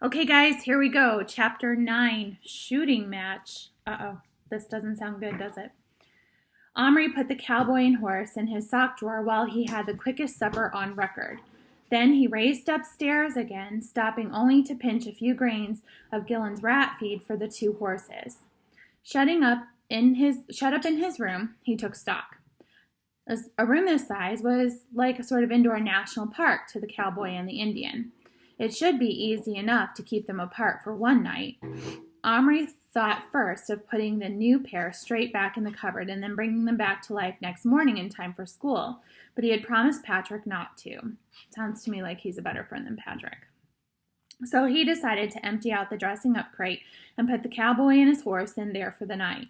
Okay, guys, here we go. Chapter 9, Shooting Match. Uh-oh, this doesn't sound good, does it? Omri put the cowboy and horse in his sock drawer while he had the quickest supper on record. Then he raced upstairs again, stopping only to pinch a few grains of Gillen's rat feed for the two horses. Shut up in his room, he took stock. A room this size was like a sort of indoor national park to the cowboy and the Indian. It should be easy enough to keep them apart for one night. Omri thought first of putting the new pair straight back in the cupboard and then bringing them back to life next morning in time for school, but he had promised Patrick not to. Sounds to me like he's a better friend than Patrick. So he decided to empty out the dressing up crate and put the cowboy and his horse in there for the night.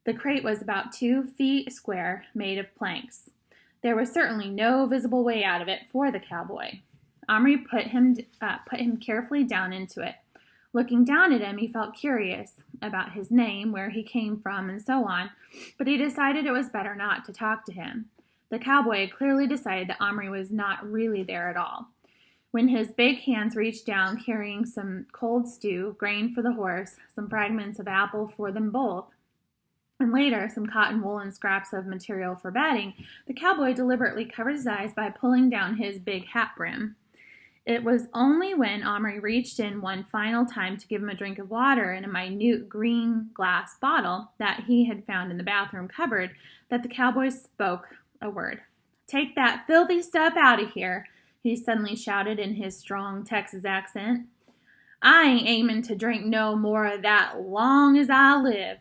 The crate was about 2 feet square, made of planks. There was certainly no visible way out of it for the cowboy. Omri put him carefully down into it. Looking down at him, he felt curious about his name, where he came from, and so on, but he decided it was better not to talk to him. The cowboy had clearly decided that Omri was not really there at all. When his big hands reached down, carrying some cold stew, grain for the horse, some fragments of apple for them both, and later some cotton wool and scraps of material for bedding, the cowboy deliberately covered his eyes by pulling down his big hat brim. It was only when Omri reached in one final time to give him a drink of water in a minute green glass bottle that he had found in the bathroom cupboard that the cowboy spoke a word. "Take that filthy stuff out of here," he suddenly shouted in his strong Texas accent. "I ain't aiming to drink no more of that long as I live."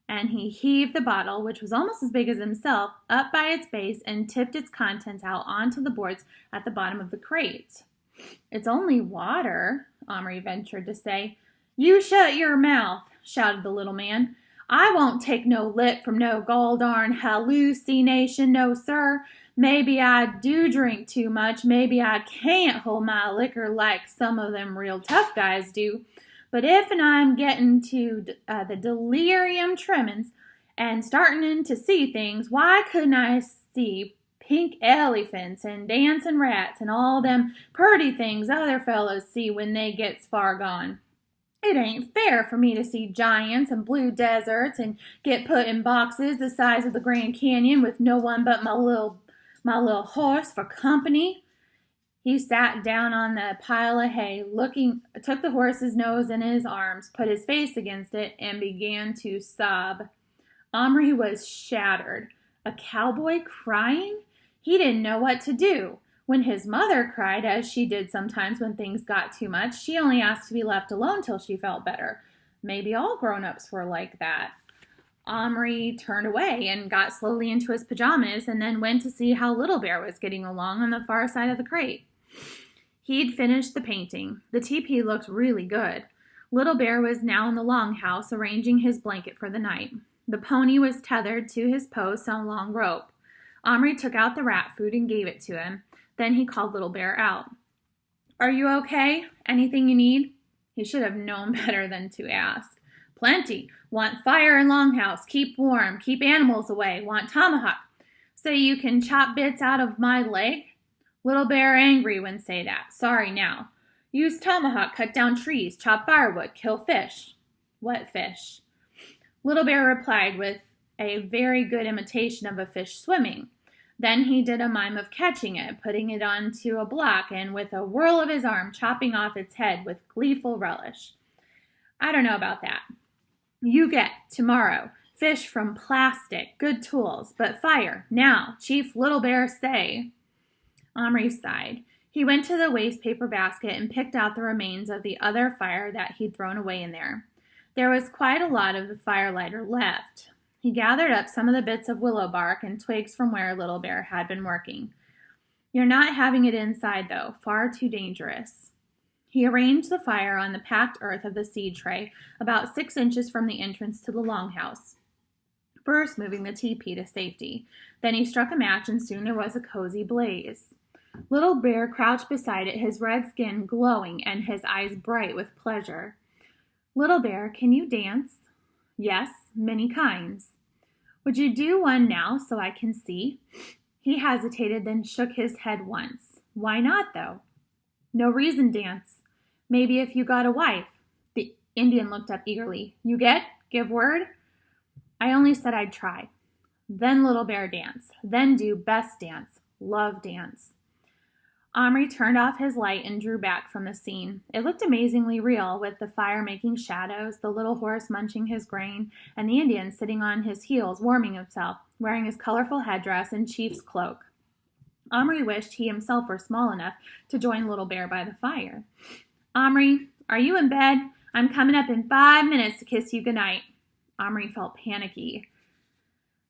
And he heaved the bottle, which was almost as big as himself, up by its base and tipped its contents out onto the boards at the bottom of the crate. "It's only water," Omri ventured to say. "You shut your mouth," shouted the little man. "I won't take no lip from no gol-darn hallucination, no sir. Maybe I do drink too much, maybe I can't hold my liquor like some of them real tough guys do. But if I'm getting to the delirium tremens and starting to see things, why couldn't I see pink elephants and dancing rats and all them purty things other fellows see when they gets far gone? It ain't fair for me to see giants and blue deserts and get put in boxes the size of the Grand Canyon with no one but my little horse for company." He sat down on the pile of hay, took the horse's nose in his arms, put his face against it, and began to sob. Omri was shattered. A cowboy crying? He didn't know what to do. When his mother cried, as she did sometimes when things got too much, she only asked to be left alone till she felt better. Maybe all grown-ups were like that. Omri turned away and got slowly into his pajamas and then went to see how Little Bear was getting along on the far side of the crate. He'd finished the painting. The teepee looked really good. Little Bear was now in the longhouse arranging his blanket for the night. The pony was tethered to his post on a long rope. Omri took out the rat food and gave it to him. Then he called Little Bear out. "Are you okay? Anything you need?" He should have known better than to ask. "Plenty. Want fire in longhouse. Keep warm. Keep animals away. Want tomahawk. So you can chop bits out of my leg? Little Bear angry when say that. Sorry now. Use tomahawk, cut down trees, chop firewood, kill fish." "What fish?" Little Bear replied with a very good imitation of a fish swimming. Then he did a mime of catching it, putting it onto a block, and with a whirl of his arm, chopping off its head with gleeful relish. "I don't know about that. You get, tomorrow, fish from plastic, good tools, but fire, now, Chief Little Bear say." Omri sighed. He went to the waste paper basket and picked out the remains of the other fire that he'd thrown away in there. There was quite a lot of the firelighter left. He gathered up some of the bits of willow bark and twigs from where Little Bear had been working. "You're not having it inside, though. Far too dangerous." He arranged the fire on the packed earth of the seed tray, about 6 inches from the entrance to the longhouse, first moving the teepee to safety. Then he struck a match, and soon there was a cozy blaze. Little Bear crouched beside it, his red skin glowing and his eyes bright with pleasure. "Little Bear, can you dance?" "Yes, many kinds." "Would you do one now so I can see?" He hesitated, then shook his head once. "Why not, though?" "No reason dance. Maybe if you got a wife. The Indian looked up eagerly. You get? Give word? I only said I'd try. Then Little Bear dance. Then do best dance. Love dance. Omri turned off his light and drew back from the scene. It looked amazingly real, with the fire making shadows, the little horse munching his grain, and the Indian sitting on his heels warming himself, wearing his colorful headdress and chief's cloak. Omri wished he himself were small enough to join Little Bear by the fire. Omri, are you in bed? I'm coming up in 5 minutes to kiss you goodnight. Omri felt panicky.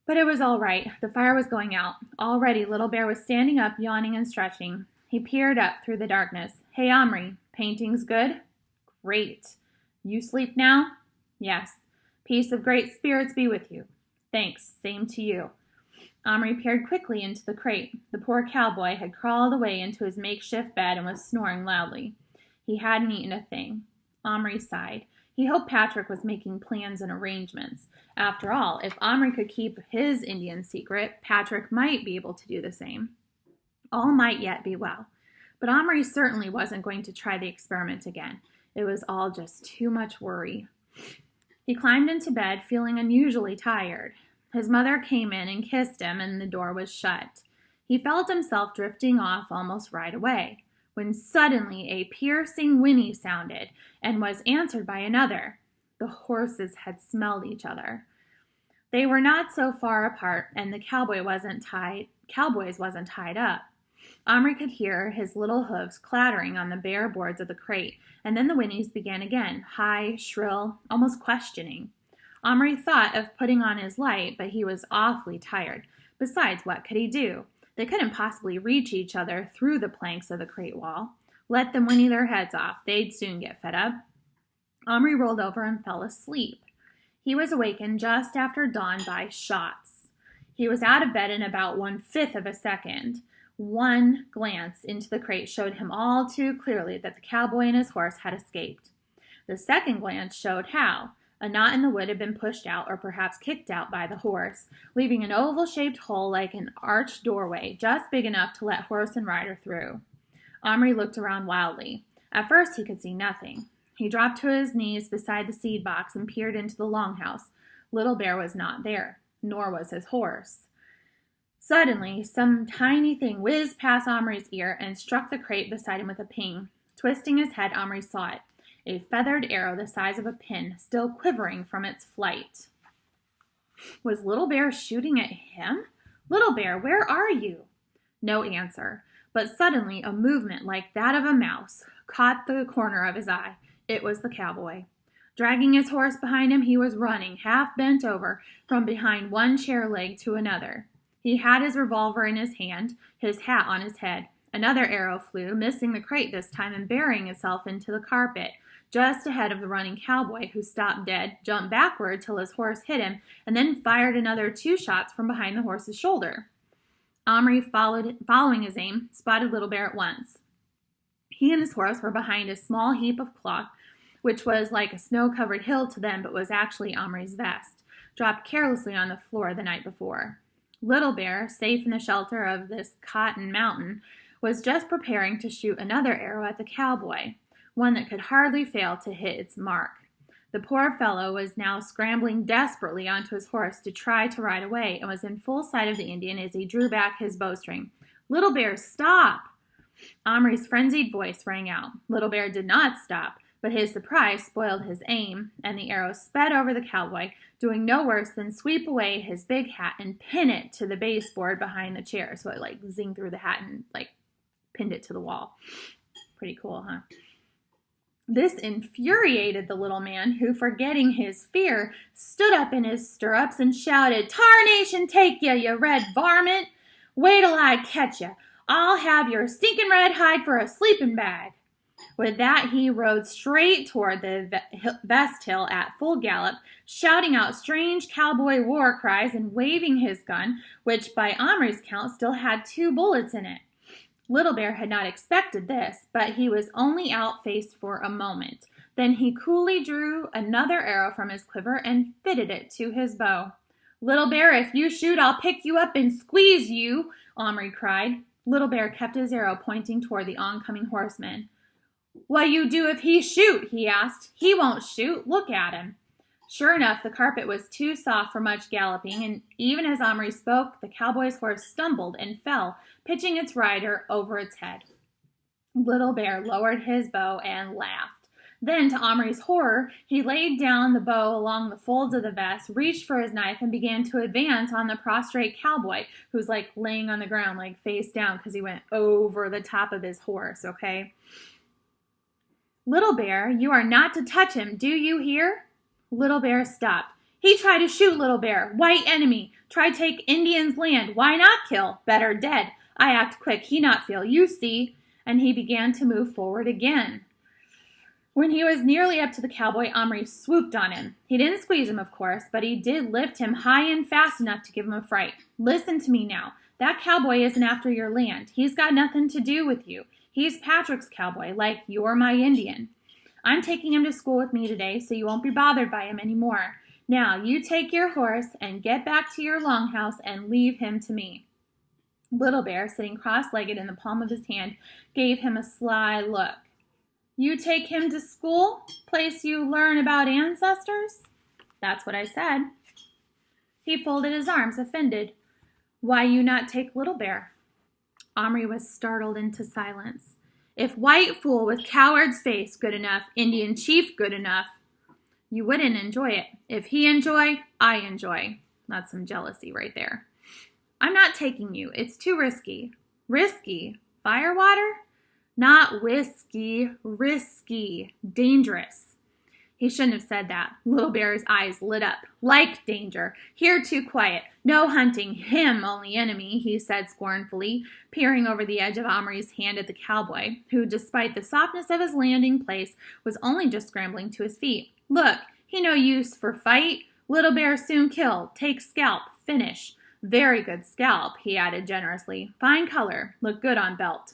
But it was all right. The fire was going out. Already Little Bear was standing up, yawning and stretching. He peered up through the darkness. Hey, Omri, painting's good? Great. You sleep now? Yes. Peace of great spirits be with you. Thanks. Same to you. Omri peered quickly into the crate. The poor cowboy had crawled away into his makeshift bed and was snoring loudly. He hadn't eaten a thing. Omri sighed. He hoped Patrick was making plans and arrangements. After all, if Omri could keep his Indian secret, Patrick might be able to do the same. All might yet be well. But Omri certainly wasn't going to try the experiment again. It was all just too much worry. He climbed into bed, feeling unusually tired. His mother came in and kissed him, and the door was shut. He felt himself drifting off almost right away, when suddenly a piercing whinny sounded and was answered by another. The horses had smelled each other. They were not so far apart, and the cowboys wasn't tied up. Omri could hear his little hooves clattering on the bare boards of the crate, and then the whinnies began again, high, shrill, almost questioning. Omri thought of putting on his light, but he was awfully tired. Besides, what could he do? They couldn't possibly reach each other through the planks of the crate wall. Let them whinny their heads off. They'd soon get fed up. Omri rolled over and fell asleep. He was awakened just after dawn by shots. He was out of bed in about 1/5 of a second. One glance into the crate showed him all too clearly that the cowboy and his horse had escaped. The second glance showed how. A knot in the wood had been pushed out or perhaps kicked out by the horse, leaving an oval-shaped hole like an arched doorway, just big enough to let horse and rider through. Omri looked around wildly. At first he could see nothing. He dropped to his knees beside the seed box and peered into the longhouse. Little Bear was not there, nor was his horse. Suddenly, some tiny thing whizzed past Omri's ear and struck the crate beside him with a ping. Twisting his head, Omri saw it. A feathered arrow the size of a pin, still quivering from its flight. Was Little Bear shooting at him? Little Bear, where are you? No answer, but suddenly a movement like that of a mouse caught the corner of his eye. It was the cowboy. Dragging his horse behind him, he was running, half bent over, from behind one chair leg to another. He had his revolver in his hand, his hat on his head. Another arrow flew, missing the crate this time and burying itself into the carpet, just ahead of the running cowboy, who stopped dead, jumped backward till his horse hit him, and then fired another 2 shots from behind the horse's shoulder. Omri, following his aim, spotted Little Bear at once. He and his horse were behind a small heap of cloth, which was like a snow-covered hill to them, but was actually Omri's vest, dropped carelessly on the floor the night before. Little Bear, safe in the shelter of this cotton mountain, was just preparing to shoot another arrow at the cowboy, one that could hardly fail to hit its mark. The poor fellow was now scrambling desperately onto his horse to try to ride away, and was in full sight of the Indian as he drew back his bowstring. Little Bear, stop! Omri's frenzied voice rang out. Little Bear did not stop, but his surprise spoiled his aim, and the arrow sped over the cowboy, doing no worse than sweep away his big hat and pin it to the baseboard behind the chair. So it zinged through the hat and pinned it to the wall. Pretty cool, huh? This infuriated the little man, who, forgetting his fear, stood up in his stirrups and shouted, "Tarnation take ya, you red varmint! Wait till I catch ya! I'll have your stinking red hide for a sleeping bag!" With that, he rode straight toward the Vest Hill at full gallop, shouting out strange cowboy war cries and waving his gun, which by Omri's count still had 2 bullets in it. Little Bear had not expected this, but he was only outfaced for a moment. Then he coolly drew another arrow from his quiver and fitted it to his bow. "Little Bear, if you shoot, I'll pick you up and squeeze you," Omri cried. Little Bear kept his arrow pointing toward the oncoming horseman. "What you do if he shoot?" he asked. "He won't shoot. Look at him." Sure enough, the carpet was too soft for much galloping, and even as Omri spoke, the cowboy's horse stumbled and fell, pitching its rider over its head. Little Bear lowered his bow and laughed. Then, to Omri's horror, he laid down the bow along the folds of the vest, reached for his knife, and began to advance on the prostrate cowboy, who's like laying on the ground, like face down, because he went over the top of his horse, okay? "Little Bear, you are not to touch him, do you hear?" Little Bear stopped. "He tried to shoot, Little Bear. White enemy. Try take Indian's land. Why not kill? Better dead. I act quick, he not feel. You see." And he began to move forward again. When he was nearly up to the cowboy, Omri swooped on him. He didn't squeeze him, of course, but he did lift him high and fast enough to give him a fright. "Listen to me now. That cowboy isn't after your land. He's got nothing to do with you. He's Patrick's cowboy, like you're my Indian. I'm taking him to school with me today, so you won't be bothered by him anymore. Now, you take your horse and get back to your longhouse and leave him to me." Little Bear, sitting cross-legged in the palm of his hand, gave him a sly look. "You take him to school? Place you learn about ancestors?" "That's what I said." He folded his arms, offended. "Why you not take Little Bear?" Omri was startled into silence. If white fool with coward's face good enough, Indian chief good enough, you wouldn't enjoy it. If he enjoy, I enjoy. That's some jealousy right there. "I'm not taking you. It's too risky." "Risky? Firewater?" "Not whiskey. Risky. Dangerous." He shouldn't have said that. Little Bear's eyes lit up. "Like danger. Here too quiet. No hunting. Him only enemy," he said scornfully, peering over the edge of Omri's hand at the cowboy, who, despite the softness of his landing place, was only just scrambling to his feet. "Look, he no use for fight. Little Bear soon kill. Take scalp. Finish. Very good scalp," he added generously. "Fine color. Look good on belt."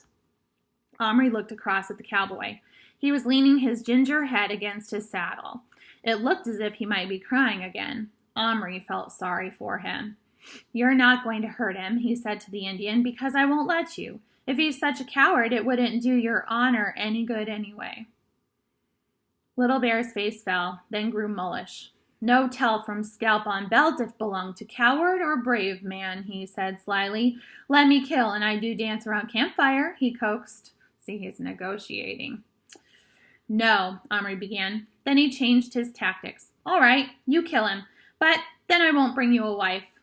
Omri looked across at the cowboy. He was leaning his ginger head against his saddle. It looked as if he might be crying again. Omri felt sorry for him. "You're not going to hurt him," he said to the Indian, "because I won't let you. If he's such a coward, it wouldn't do your honor any good anyway." Little Bear's face fell, then grew mullish. "No tell from scalp on belt if belong to coward or brave man," he said slyly. "Let me kill and I do dance around campfire," he coaxed. See, he's negotiating. "No," Omri began. Then he changed his tactics. "All right, you kill him, but then I won't bring you a wife."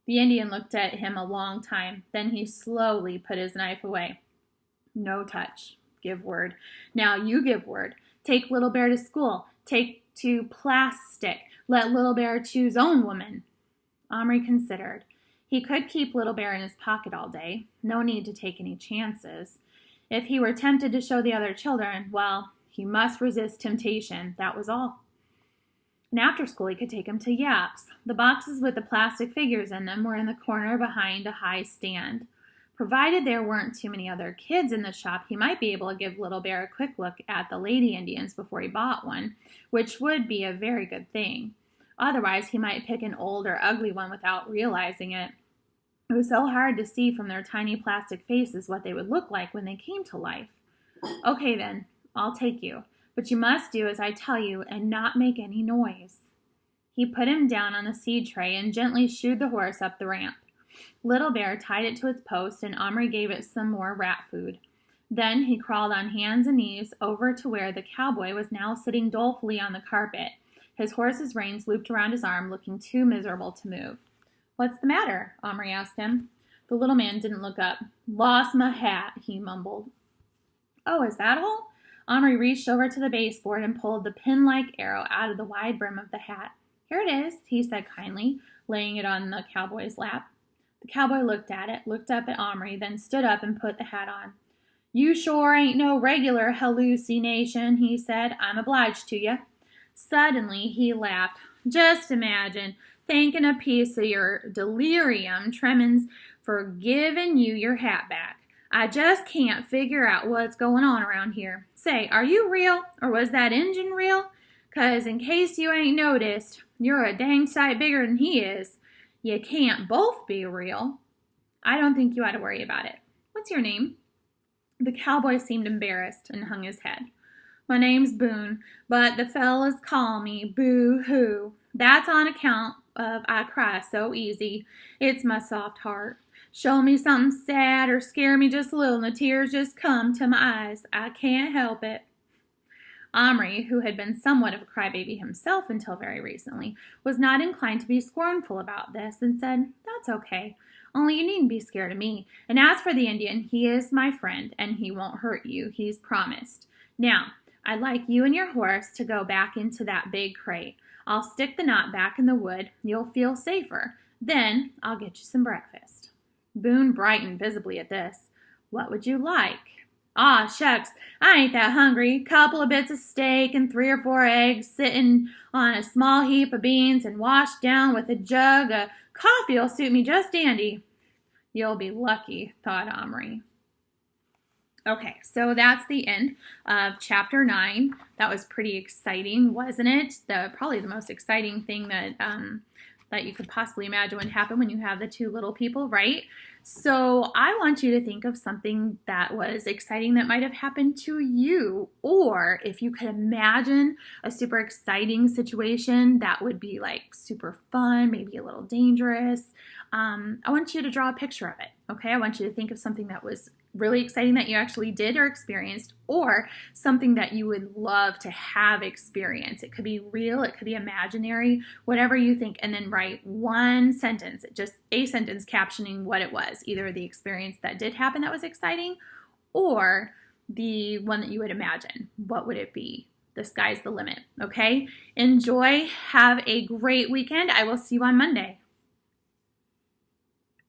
The Indian looked at him a long time. Then he slowly put his knife away. "No touch. Give word. Now you give word. Take Little Bear to school. Take to plastic. Let Little Bear choose own woman." Omri considered. He could keep Little Bear in his pocket all day. No need to take any chances. If he were tempted to show the other children, well, he must resist temptation. That was all. And after school, he could take him to Yap's. The boxes with the plastic figures in them were in the corner behind a high stand. Provided there weren't too many other kids in the shop, he might be able to give Little Bear a quick look at the lady Indians before he bought one, which would be a very good thing. Otherwise, he might pick an old or ugly one without realizing it. It was so hard to see from their tiny plastic faces what they would look like when they came to life. "Okay then, I'll take you, but you must do as I tell you and not make any noise." He put him down on the seed tray and gently shooed the horse up the ramp. Little Bear tied it to its post, and Omri gave it some more rat food. Then he crawled on hands and knees over to where the cowboy was now sitting dolefully on the carpet, his horse's reins looped around his arm, looking too miserable to move. "What's the matter?" Omri asked him. The little man didn't look up. "Lost my hat," he mumbled. "Oh, is that all?" Omri reached over to the baseboard and pulled the pin-like arrow out of the wide brim of the hat. "Here it is," he said kindly, laying it on the cowboy's lap. The cowboy looked at it, looked up at Omri, then stood up and put the hat on. "You sure ain't no regular hallucination," he said. "I'm obliged to you." Suddenly he laughed. "Just imagine thanking a piece of your delirium tremens for giving you your hat back. I just can't figure out what's going on around here. Say, are you real, or was that Injun real? 'Cause in case you ain't noticed, you're a dang sight bigger than he is. You can't both be real." "I don't think you ought to worry about it. What's your name?" The cowboy seemed embarrassed and hung his head. My name's Boone, but the fellas call me Boo-hoo. That's on account of I cry so easy. It's my soft heart. Show me something sad or scare me just a little, and the tears just come to my eyes. I can't help it. Omri, who had been somewhat of a crybaby himself until very recently, was not inclined to be scornful about this and said, "That's okay. Only you needn't be scared of me. And as for the Indian, he is my friend, and he won't hurt you. He's promised. Now, I'd like you and your horse to go back into that big crate. I'll stick the knot back in the wood. You'll feel safer. Then I'll get you some breakfast." Boone brightened visibly at this. "What would you like?" "Aw, shucks, I ain't that hungry. Couple of bits of steak and 3 or 4 eggs sitting on a small heap of beans and washed down with a jug of coffee'll suit me just dandy." "You'll be lucky," thought Omri. Okay, so that's the end of chapter 9. That was pretty exciting, wasn't it? Probably the most exciting thing that you could possibly imagine would happen when you have the 2 little people, right? So I want you to think of something that was exciting that might have happened to you, or if you could imagine a super exciting situation that would be like super fun, maybe a little dangerous. I want you to draw a picture of it, okay? I want you to think of something that was really exciting that you actually did or experienced, or something that you would love to have experienced. It could be real, it could be imaginary, whatever you think, and then write one sentence, just a sentence captioning what it was, either the experience that did happen that was exciting, or the one that you would imagine. What would it be? The sky's the limit, okay? Enjoy, have a great weekend. I will see you on Monday.